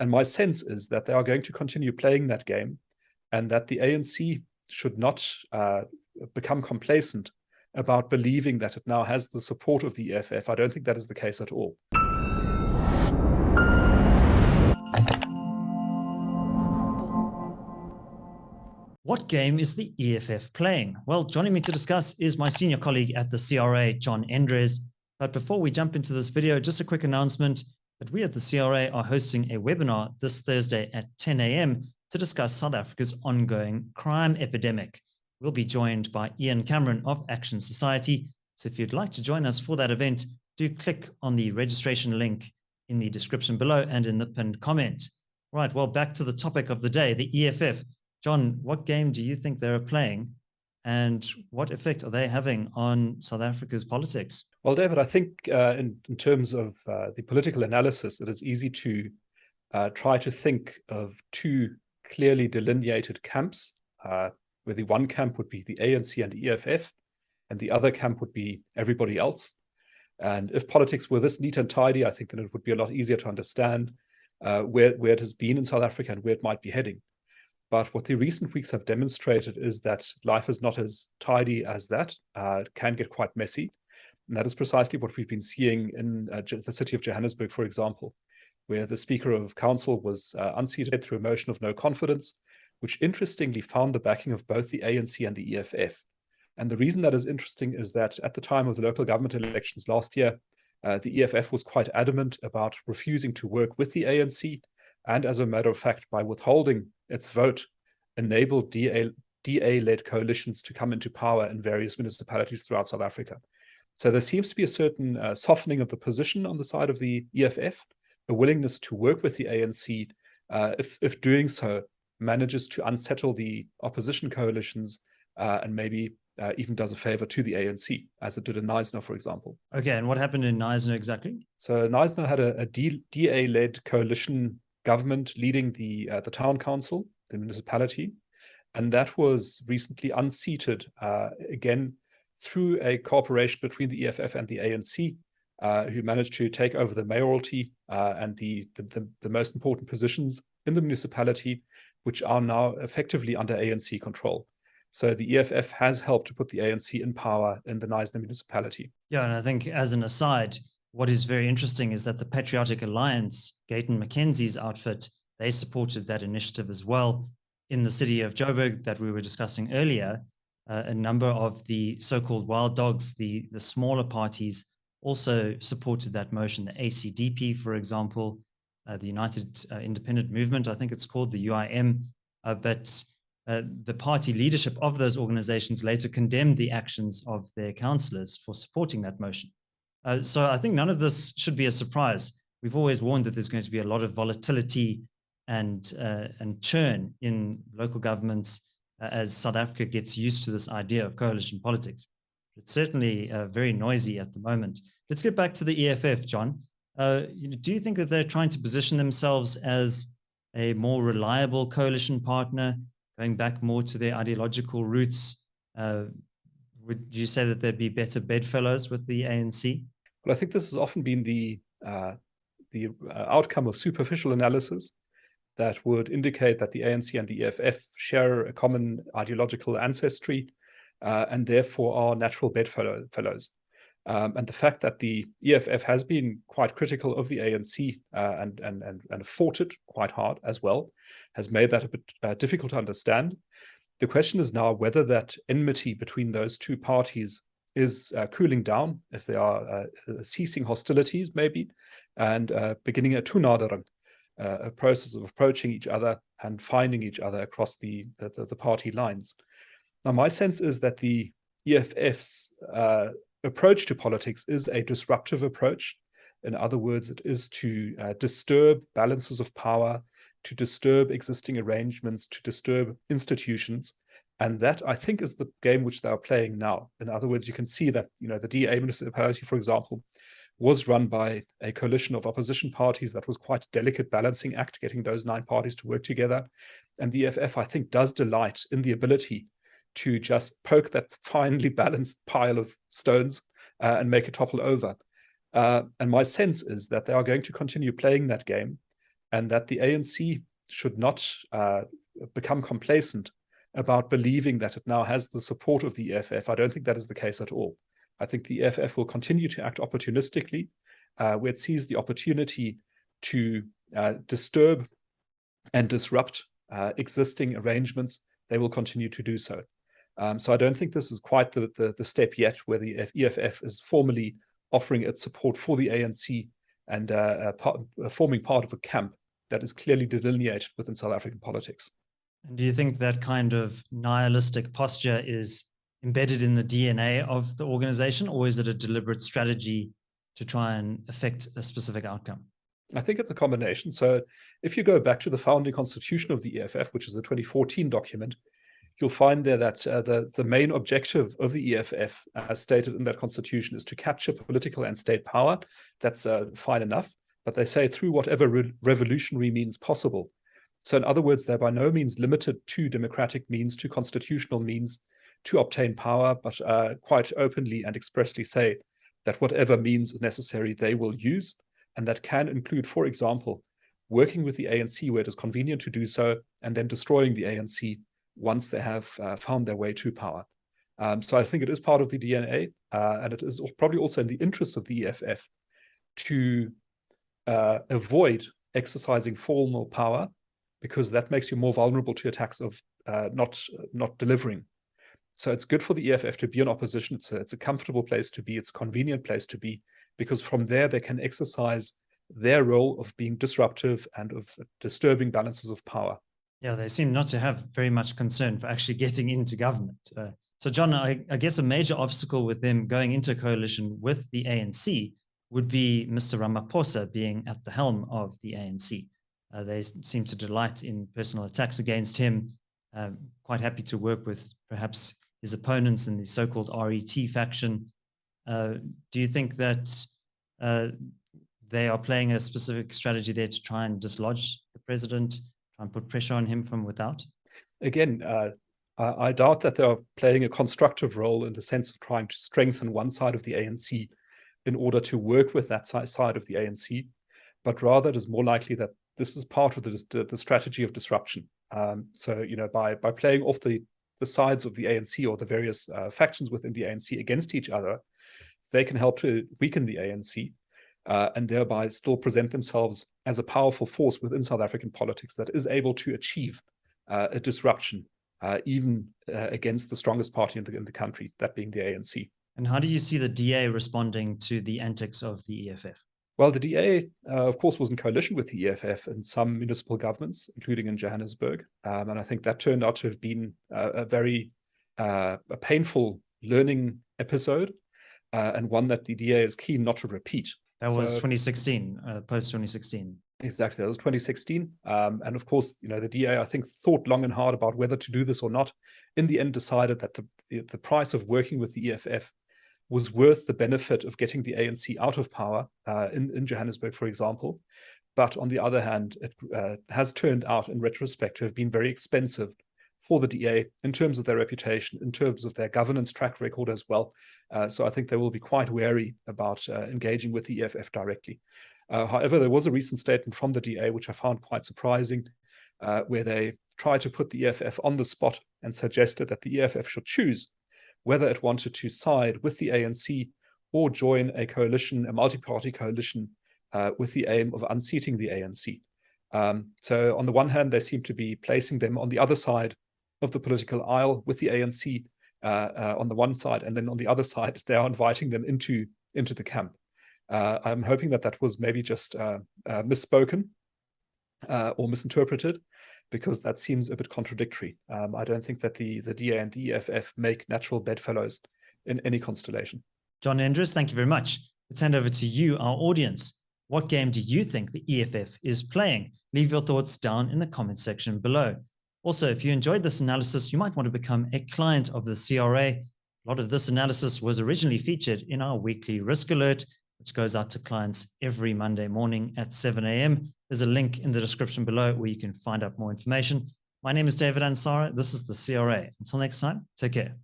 And my sense is that they are going to continue playing that game, and that the ANC should not become complacent about believing that it now has the support of the EFF. I don't think that is the case at all. What game is the EFF playing? Well, joining me to discuss is my senior colleague at the CRA, John Endres. But before we jump into this video, just a quick announcement that we at the CRA are hosting a webinar this Thursday at 10 a.m. to discuss South Africa's ongoing crime epidemic. We'll be joined by Ian Cameron of Action Society. So if you'd like to join us for that event, do click on the registration link in the description below and in the pinned comment. Right, well, back to the topic of the day, the EFF. John, what game do you think they're playing, and what effect are they having on South Africa's politics? Well, David, I think in terms of the political analysis, it is easy to try to think of two clearly delineated camps, where the one camp would be the ANC and EFF, and the other camp would be everybody else. And if politics were this neat and tidy, I think then it would be a lot easier to understand where it has been in South Africa and where it might be heading. But what the recent weeks have demonstrated is that life is not as tidy as that. It can get quite messy. And that is precisely what we've been seeing in the city of Johannesburg, for example, where the Speaker of Council was unseated through a motion of no confidence, which interestingly found the backing of both the ANC and the EFF. And the reason that is interesting is that at the time of the local government elections last year, the EFF was quite adamant about refusing to work with the ANC, and as a matter of fact, by withholding its vote, enabled DA-led coalitions to come into power in various municipalities throughout South Africa. So there seems to be a certain softening of the position on the side of the EFF, a willingness to work with the ANC, if doing so manages to unsettle the opposition coalitions and maybe even does a favor to the ANC, as it did in Knysna, for example. Okay, and what happened in Knysna exactly? So Knysna had a DA-led coalition government leading the town council, the municipality, and that was recently unseated again through a cooperation between the EFF and the ANC, who managed to take over the mayoralty and the most important positions in the municipality, which are now effectively under ANC control. So the EFF has helped to put the ANC in power in the Knysna municipality. Yeah, and I think as an aside, what is very interesting is that the Patriotic Alliance, Gayton McKenzie's outfit, they supported that initiative as well. In the city of Joburg that we were discussing earlier, a number of the so-called wild dogs, the smaller parties, also supported that motion. The ACDP, for example, the United Independent Movement, I think it's called, the UIM, but the party leadership of those organizations later condemned the actions of their councillors for supporting that motion. So I think none of this should be a surprise. We've always warned that there's going to be a lot of volatility and churn in local governments as South Africa gets used to this idea of coalition politics. It's certainly very noisy at the moment. Let's get back to the EFF, John. Do you think that they're trying to position themselves as a more reliable coalition partner, going back more to their ideological roots? Would you say that there'd be better bedfellows with the ANC? Well, I think this has often been the outcome of superficial analysis that would indicate that the ANC and the EFF share a common ideological ancestry and therefore are natural bedfellows. And the fact that the EFF has been quite critical of the ANC and fought it quite hard as well has made that a bit difficult to understand. The question is now whether that enmity between those two parties is cooling down, if they are ceasing hostilities maybe, and beginning a toenadering, a process of approaching each other and finding each other across the party lines. Now, my sense is that the EFF's approach to politics is a disruptive approach. In other words, it is to disturb balances of power, to disturb existing arrangements, to disturb institutions. And that, I think, is the game which they are playing now. In other words, you can see that, the DA municipality, for example, was run by a coalition of opposition parties. That was quite a delicate balancing act, getting those 9 parties to work together. And the EFF, I think, does delight in the ability to just poke that finely balanced pile of stones and make it topple over. And my sense is that they are going to continue playing that game, and that the ANC should not become complacent about believing that it now has the support of the EFF. I don't think that is the case at all. I think the EFF will continue to act opportunistically where it sees the opportunity to disturb and disrupt existing arrangements. They will continue to do so. So I don't think this is quite the step yet where the EFF is formally offering its support for the ANC and forming part of a camp that is clearly delineated within South African politics. And do you think that kind of nihilistic posture is embedded in the DNA of the organization, or is it a deliberate strategy to try and affect a specific outcome? I think it's a combination. So if you go back to the founding constitution of the EFF, which is a 2014 document, you'll find there that the main objective of the EFF, as stated in that constitution, is to capture political and state power. That's fine enough. But they say through whatever revolutionary means possible. So in other words, they're by no means limited to democratic means, to constitutional means to obtain power, but quite openly and expressly say that whatever means necessary they will use. And that can include, for example, working with the ANC where it is convenient to do so, and then destroying the ANC once they have found their way to power. So I think it is part of the DNA, and it is probably also in the interest of the EFF to avoid exercising formal power, because that makes you more vulnerable to attacks of not delivering. So it's good for the EFF to be in opposition. It's a comfortable place to be. It's a convenient place to be, because from there they can exercise their role of being disruptive and of disturbing balances of power. Yeah, they seem not to have very much concern for actually getting into government. So, John, I guess a major obstacle with them going into a coalition with the ANC would be Mr. Ramaphosa being at the helm of the ANC. They seem to delight in personal attacks against him, quite happy to work with perhaps his opponents in the so-called RET faction. Do you think that they are playing a specific strategy there to try and dislodge the president, try and put pressure on him from without? Again, I doubt that they are playing a constructive role in the sense of trying to strengthen one side of the ANC in order to work with that side of the ANC, but rather it is more likely that this is part of the strategy of disruption. So, by playing off the sides of the ANC or the various factions within the ANC against each other, they can help to weaken the ANC and thereby still present themselves as a powerful force within South African politics that is able to achieve a disruption, even against the strongest party in the country, that being the ANC. And how do you see the DA responding to the antics of the EFF? Well, the DA, of course, was in coalition with the EFF in some municipal governments, including in Johannesburg. And I think that turned out to have been a very painful learning episode, and one that the DA is keen not to repeat. That was 2016, post-2016. Exactly, that was 2016. And of course, the DA, I think, thought long and hard about whether to do this or not. In the end, decided that the price of working with the EFF was worth the benefit of getting the ANC out of power in Johannesburg, for example. But on the other hand, it has turned out in retrospect to have been very expensive for the DA in terms of their reputation, in terms of their governance track record as well. So I think they will be quite wary about engaging with the EFF directly. However, there was a recent statement from the DA, which I found quite surprising, where they tried to put the EFF on the spot and suggested that the EFF should choose whether it wanted to side with the ANC or join a coalition, a multi-party coalition, with the aim of unseating the ANC. So on the one hand, they seem to be placing them on the other side of the political aisle with the ANC on the one side, and then on the other side, they are inviting them into the camp. I'm hoping that was maybe just misspoken or misinterpreted, because that seems a bit contradictory. I don't think that the DA and the EFF make natural bedfellows in any constellation. John Endres, thank you very much. Let's hand over to you, our audience. What game do you think the EFF is playing? Leave your thoughts down in the comments section below. Also, if you enjoyed this analysis, you might want to become a client of the CRA. A lot of this analysis was originally featured in our weekly risk alert, which goes out to clients every Monday morning at 7 a.m. There's a link in the description below where you can find out more information. My name is David Ansara. This is the CRA. Until next time, take care.